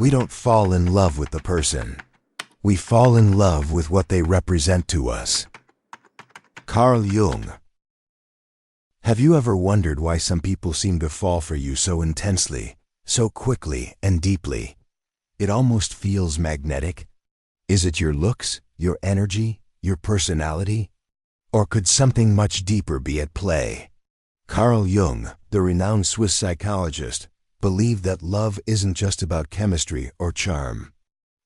We don't fall in love with the person. We fall in love with what they represent to us. Carl Jung. Have you ever wondered why some people seem to fall for you so intensely, so quickly and deeply? It almost feels magnetic. Is it your looks, your energy, your personality? Or could something much deeper be at play? Carl Jung, the renowned Swiss psychologist, believed that love isn't just about chemistry or charm.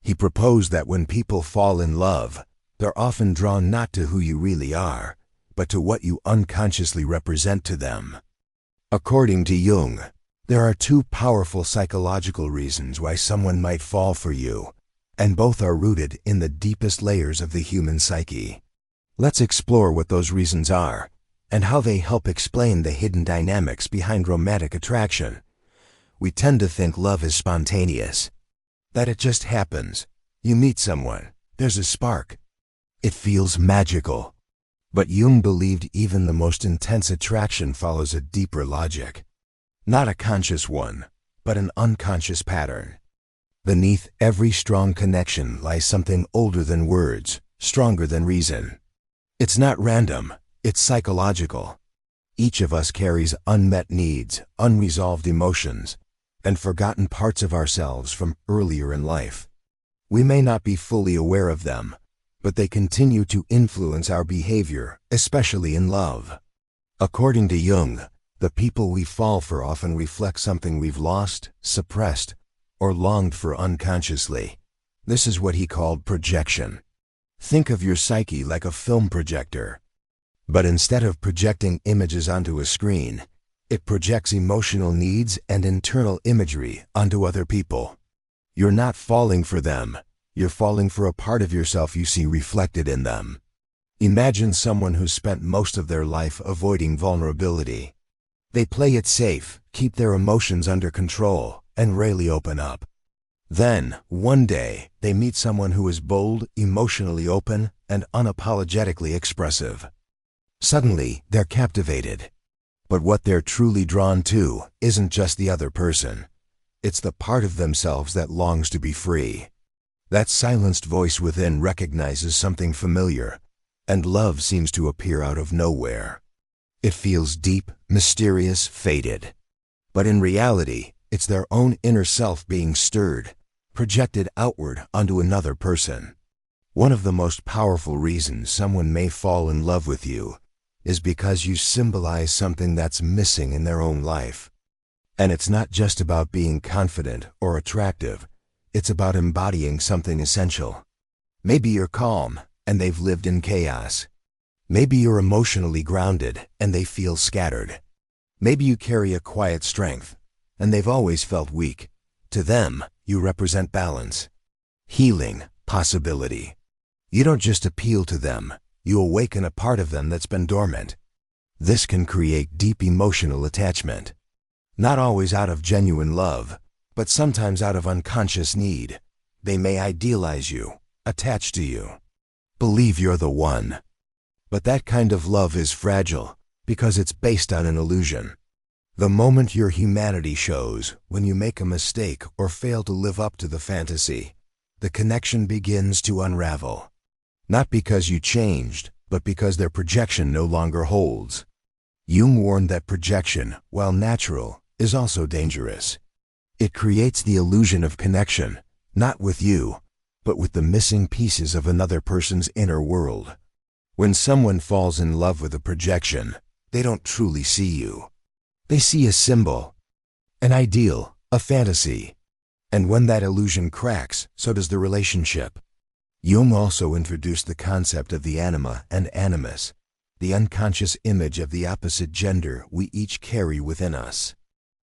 He proposed that when people fall in love, they're often drawn not to who you really are, but to what you unconsciously represent to them. According to Jung, there are two powerful psychological reasons why someone might fall for you, and both are rooted in the deepest layers of the human psyche. Let's explore what those reasons are, and how they help explain the hidden dynamics behind romantic attraction. We tend to think love is spontaneous, that it just happens. You meet someone, there's a spark. It feels magical. But Jung believed even the most intense attraction follows a deeper logic. Not a conscious one, but an unconscious pattern. Beneath every strong connection lies something older than words, stronger than reason. It's not random, it's psychological. Each of us carries unmet needs, unresolved emotions, and forgotten parts of ourselves from earlier in life. We may not be fully aware of them, but they continue to influence our behavior, especially in love. According to Jung, the people we fall for often reflect something we've lost, suppressed, or longed for unconsciously. This is what he called projection. Think of your psyche like a film projector. But instead of projecting images onto a screen, it projects emotional needs and internal imagery onto other people. You're not falling for them. You're falling for a part of yourself you see reflected in them. Imagine someone who's spent most of their life avoiding vulnerability. They play it safe, keep their emotions under control, and rarely open up. Then, one day, they meet someone who is bold, emotionally open, and unapologetically expressive. Suddenly, they're captivated. But what they're truly drawn to isn't just the other person. It's the part of themselves that longs to be free. That silenced voice within recognizes something familiar, and love seems to appear out of nowhere. It feels deep, mysterious, faded. But in reality, it's their own inner self being stirred, projected outward onto another person. One of the most powerful reasons someone may fall in love with you is because you symbolize something that's missing in their own life. And it's not just about being confident or attractive. It's about embodying something essential. Maybe you're calm, and they've lived in chaos. Maybe you're emotionally grounded, and they feel scattered. Maybe you carry a quiet strength, and they've always felt weak. To them, you represent balance, healing, possibility. You don't just appeal to them, you awaken a part of them that's been dormant. This can create deep emotional attachment. Not always out of genuine love, but sometimes out of unconscious need. They may idealize you, attach to you, believe you're the one. But that kind of love is fragile because it's based on an illusion. The moment your humanity shows, when you make a mistake or fail to live up to the fantasy, the connection begins to unravel. Not because you changed, but because their projection no longer holds. Jung warned that projection, while natural, is also dangerous. It creates the illusion of connection, not with you, but with the missing pieces of another person's inner world. When someone falls in love with a projection, they don't truly see you. They see a symbol, an ideal, a fantasy. And when that illusion cracks, so does the relationship. Jung also introduced the concept of the anima and animus, the unconscious image of the opposite gender we each carry within us.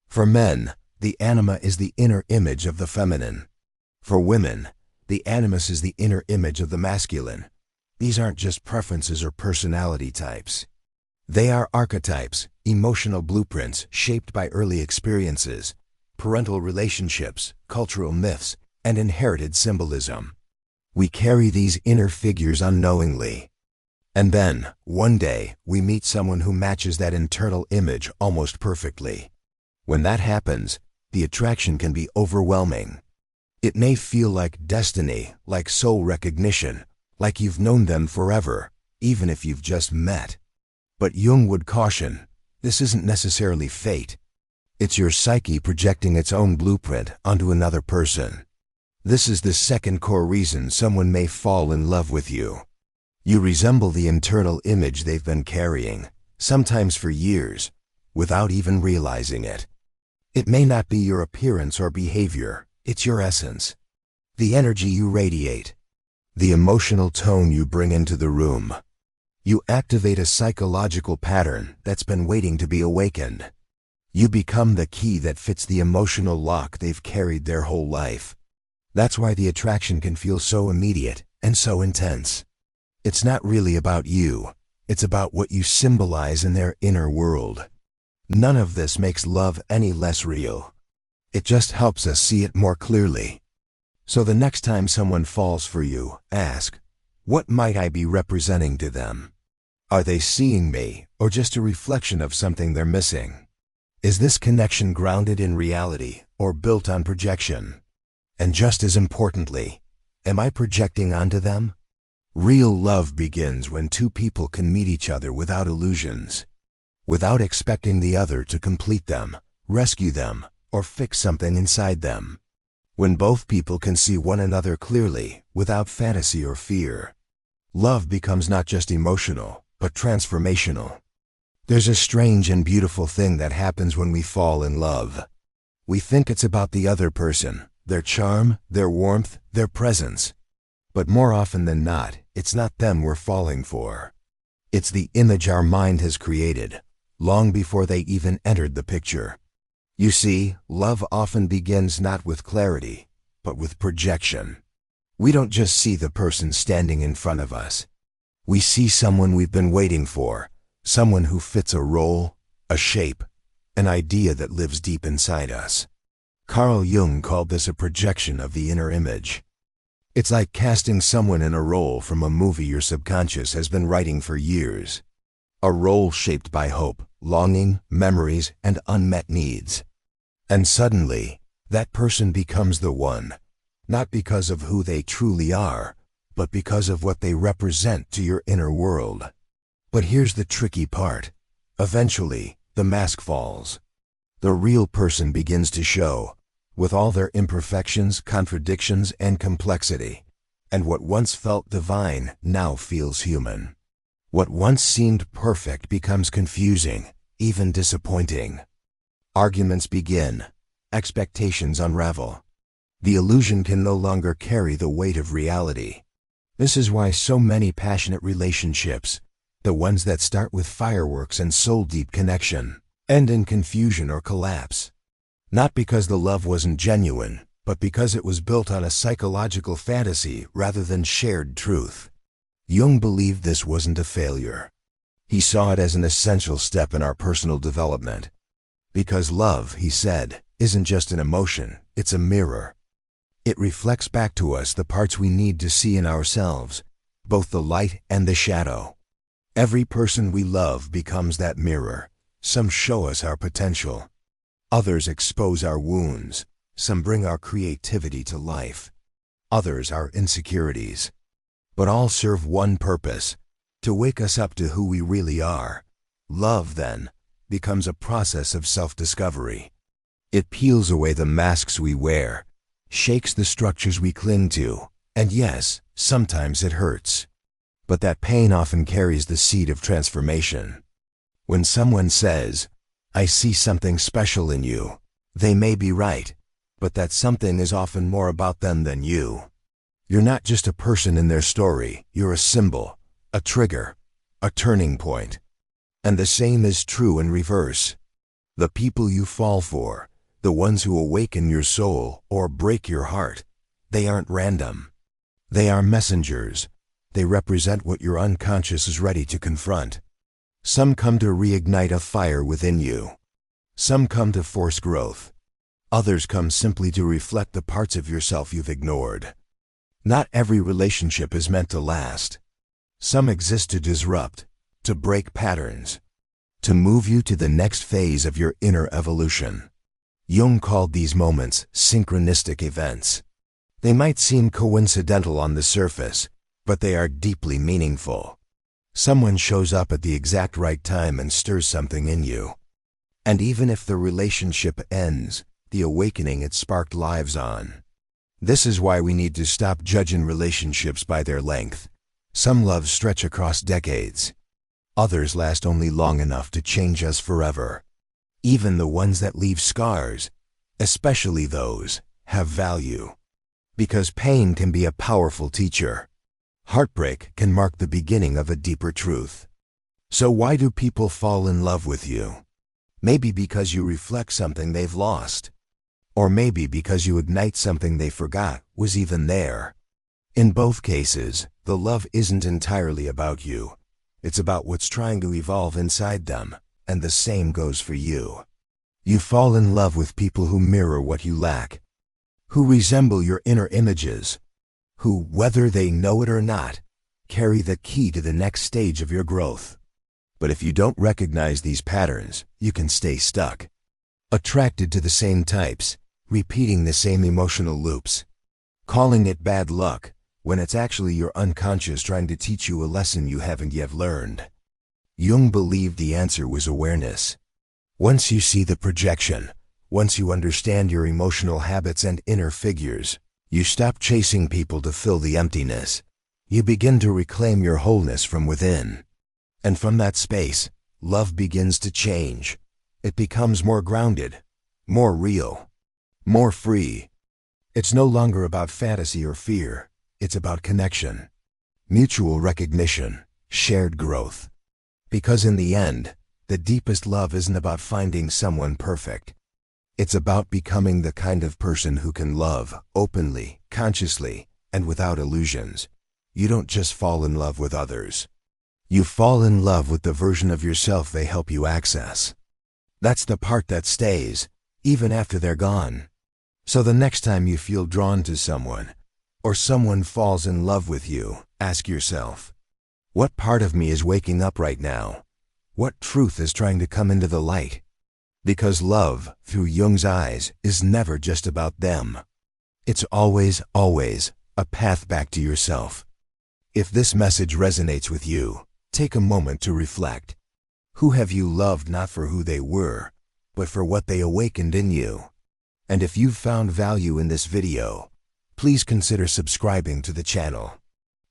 For men, the anima is the inner image of the feminine. For women, the animus is the inner image of the masculine. These aren't just preferences or personality types. They are archetypes, emotional blueprints shaped by early experiences, parental relationships, cultural myths, and inherited symbolism. We carry these inner figures unknowingly. And then, one day, we meet someone who matches that internal image almost perfectly. When that happens, the attraction can be overwhelming. It may feel like destiny, like soul recognition, like you've known them forever, even if you've just met. But Jung would caution, this isn't necessarily fate. It's your psyche projecting its own blueprint onto another person. This is the second core reason someone may fall in love with you. You resemble the internal image they've been carrying, sometimes for years, without even realizing it. It may not be your appearance or behavior, it's your essence. The energy you radiate. The emotional tone you bring into the room. You activate a psychological pattern that's been waiting to be awakened. You become the key that fits the emotional lock they've carried their whole life. That's why the attraction can feel so immediate and so intense. It's not really about you. It's about what you symbolize in their inner world. None of this makes love any less real. It just helps us see it more clearly. So the next time someone falls for you, ask, what might I be representing to them? Are they seeing me, or just a reflection of something they're missing? Is this connection grounded in reality, or built on projection? And just as importantly, am I projecting onto them? Real love begins when two people can meet each other without illusions, without expecting the other to complete them, rescue them, or fix something inside them. When both people can see one another clearly, without fantasy or fear. Love becomes not just emotional, but transformational. There's a strange and beautiful thing that happens when we fall in love. We think it's about the other person, their charm, their warmth, their presence. But more often than not, it's not them we're falling for. It's the image our mind has created, long before they even entered the picture. You see, love often begins not with clarity, but with projection. We don't just see the person standing in front of us. We see someone we've been waiting for, someone who fits a role, a shape, an idea that lives deep inside us. Carl Jung called this a projection of the inner image. It's like casting someone in a role from a movie your subconscious has been writing for years. A role shaped by hope, longing, memories, and unmet needs. And suddenly, that person becomes the one, not because of who they truly are, but because of what they represent to your inner world. But here's the tricky part. Eventually, the mask falls. The real person begins to show, with all their imperfections, contradictions, and complexity. And what once felt divine now feels human. What once seemed perfect becomes confusing, even disappointing. Arguments begin. Expectations unravel. The illusion can no longer carry the weight of reality. This is why so many passionate relationships, the ones that start with fireworks and soul-deep connection, end in confusion or collapse. Not because the love wasn't genuine, but because it was built on a psychological fantasy rather than shared truth. Jung believed this wasn't a failure. He saw it as an essential step in our personal development. Because love, he said, isn't just an emotion, it's a mirror. It reflects back to us the parts we need to see in ourselves, both the light and the shadow. Every person we love becomes that mirror. Some show us our potential. Others expose our wounds. Some bring our creativity to life. Others our insecurities. But all serve one purpose, to wake us up to who we really are. Love, then, becomes a process of self-discovery. It peels away the masks we wear, shakes the structures we cling to, and yes, sometimes it hurts. But that pain often carries the seed of transformation. When someone says, "I see something special in you," they may be right, but that something is often more about them than you. You're not just a person in their story, you're a symbol, a trigger, a turning point. And the same is true in reverse. The people you fall for, the ones who awaken your soul or break your heart, they aren't random. They are messengers. They represent what your unconscious is ready to confront. Some come to reignite a fire within you. Some come to force growth. Others come simply to reflect the parts of yourself you've ignored. Not every relationship is meant to last. Some exist to disrupt, to break patterns, to move you to the next phase of your inner evolution. Jung called these moments synchronistic events. They might seem coincidental on the surface, but they are deeply meaningful. Someone shows up at the exact right time and stirs something in you. And even if the relationship ends, the awakening it sparked lives on. This is why we need to stop judging relationships by their length. Some loves stretch across decades. Others last only long enough to change us forever. Even the ones that leave scars, especially those, have value. Because pain can be a powerful teacher. Heartbreak can mark the beginning of a deeper truth. So why do people fall in love with you? Maybe because you reflect something they've lost. Or maybe because you ignite something they forgot was even there. In both cases, the love isn't entirely about you. It's about what's trying to evolve inside them, and the same goes for you. You fall in love with people who mirror what you lack, who resemble your inner images, who, whether they know it or not, carry the key to the next stage of your growth. But if you don't recognize these patterns, you can stay stuck, attracted to the same types, repeating the same emotional loops, calling it bad luck, when it's actually your unconscious trying to teach you a lesson you haven't yet learned. Jung believed the answer was awareness. Once you see the projection, once you understand your emotional habits and inner figures, you stop chasing people to fill the emptiness. You begin to reclaim your wholeness from within. And from that space, love begins to change. It becomes more grounded, more real, more free. It's no longer about fantasy or fear. It's about connection, mutual recognition, shared growth. Because in the end, the deepest love isn't about finding someone perfect. It's about becoming the kind of person who can love openly, consciously, and without illusions. You don't just fall in love with others. You fall in love with the version of yourself they help you access. That's the part that stays, even after they're gone. So the next time you feel drawn to someone, or someone falls in love with you, ask yourself, what part of me is waking up right now? What truth is trying to come into the light? Because love, through Jung's eyes, is never just about them. It's always, always, a path back to yourself. If this message resonates with you, take a moment to reflect. Who have you loved not for who they were, but for what they awakened in you? And if you've found value in this video, please consider subscribing to the channel.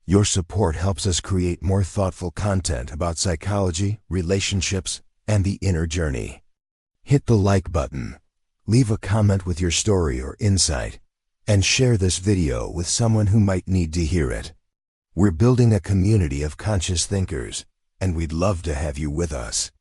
Your support helps us create more thoughtful content about psychology, relationships, and the inner journey. Hit the like button, leave a comment with your story or insight, and share this video with someone who might need to hear it. We're building a community of conscious thinkers, and we'd love to have you with us.